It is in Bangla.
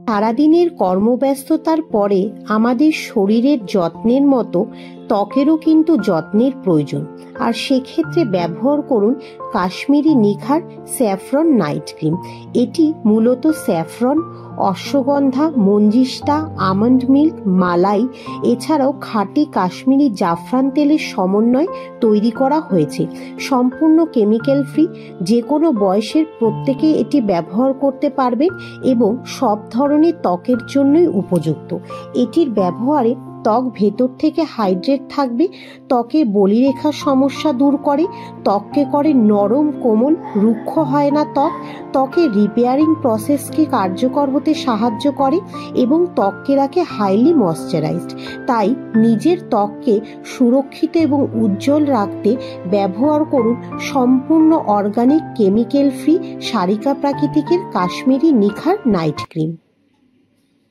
সারাদিনের কর্মব্যস্ততার পরে আমাদের শরীরের যত্নের মতো ত্বকেরও কিন্তু যত্নের প্রয়োজন। আর সেক্ষেত্রে ব্যবহার করুন কাশ্মীরি নিখার স্যাফরন নাইট ক্রিম। এটি মূলত স্যাফরন, অশ্বগন্ধা, মঞ্জিষ্টা, আমন্ড মিল্ক, মালাই এছাড়াও খাঁটি কাশ্মীরি জাফরান তেলের সমন্বয়ে তৈরি করা হয়েছে। সম্পূর্ণ কেমিক্যাল ফ্রি, যে কোনো বয়সের প্রত্যেকেই এটি ব্যবহার করতে পারবেন এবং সব ধরনের ত্বকের জন্যই উপযুক্ত। এটির ব্যবহারে ত্বক ভেতর থেকে হাইড্রেট থাকবে, ত্বকের বলিরেখার সমস্যা দূর করে, ত্বককে করে নরম কোমল, রুক্ষ হয় না ত্বক, ত্বকের রিপেয়ারিং প্রসেসকে কার্যকর হতে সাহায্য করে এবং ত্বককে রাখে হাইলি ময়শ্চারাইজড। তাই নিজের ত্বককে সুরক্ষিত এবং উজ্জ্বল রাখতে ব্যবহার করুন সম্পূর্ণ অর্গানিক কেমিক্যাল ফ্রি সারিকা প্রাকৃতিকের কাশ্মীরি নিখার নাইট ক্রিম।